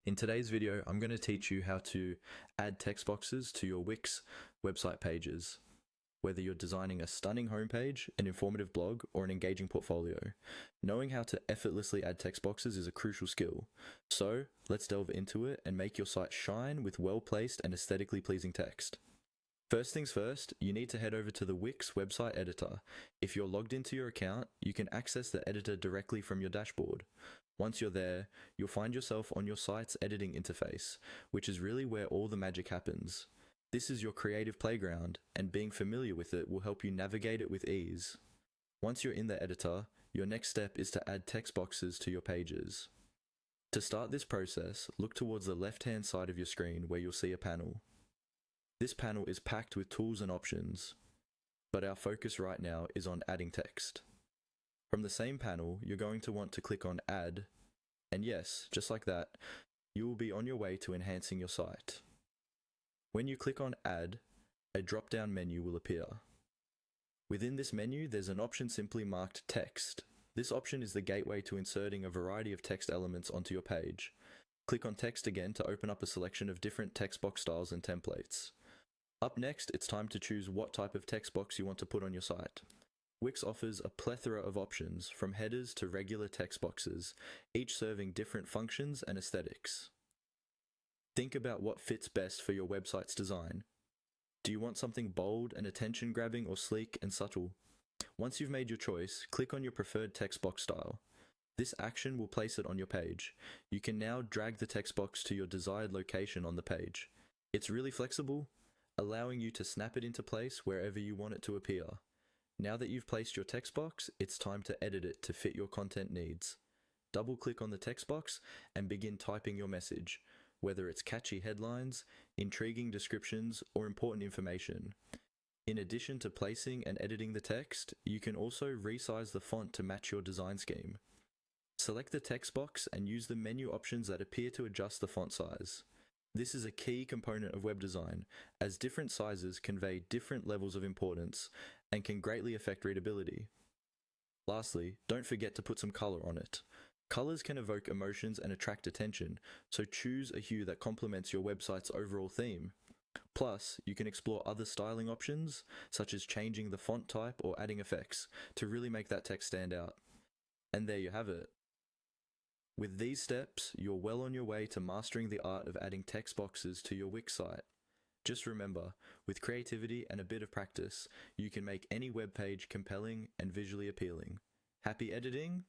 In today's video, I'm going to teach you how to add text boxes to your Wix website pages. Whether you're designing a stunning homepage, an informative blog, or an engaging portfolio, knowing how to effortlessly add text boxes is a crucial skill. So, let's delve into it and make your site shine with well-placed and aesthetically pleasing text. First things first, you need to head over to the Wix website editor. If you're logged into your account, you can access the editor directly from your dashboard. Once you're there, you'll find yourself on your site's editing interface, which is really where all the magic happens. This is your creative playground, and being familiar with it will help you navigate it with ease. Once you're in the editor, your next step is to add text boxes to your pages. To start this process, look towards the left-hand side of your screen where you'll see a panel. This panel is packed with tools and options, but our focus right now is on adding text. From the same panel, you're going to want to click on Add, and yes, just like that, you will be on your way to enhancing your site. When you click on Add, a drop-down menu will appear. Within this menu, there's an option simply marked Text. This option is the gateway to inserting a variety of text elements onto your page. Click on Text again to open up a selection of different text box styles and templates. Up next, it's time to choose what type of text box you want to put on your site. Wix offers a plethora of options, from headers to regular text boxes, each serving different functions and aesthetics. Think about what fits best for your website's design. Do you want something bold and attention-grabbing, or sleek and subtle? Once you've made your choice, click on your preferred text box style. This action will place it on your page. You can now drag the text box to your desired location on the page. It's really flexible, allowing you to snap it into place wherever you want it to appear. Now that you've placed your text box, it's time to edit it to fit your content needs. Double-click on the text box and begin typing your message, whether it's catchy headlines, intriguing descriptions, or important information. In addition to placing and editing the text, you can also resize the font to match your design scheme. Select the text box and use the menu options that appear to adjust the font size. This is a key component of web design, as different sizes convey different levels of importance and can greatly affect readability. Lastly, don't forget to put some color on it. Colors can evoke emotions and attract attention, so choose a hue that complements your website's overall theme. Plus, you can explore other styling options, such as changing the font type or adding effects, to really make that text stand out. And there you have it. With these steps, you're well on your way to mastering the art of adding text boxes to your Wix site. Just remember, with creativity and a bit of practice, you can make any web page compelling and visually appealing. Happy editing,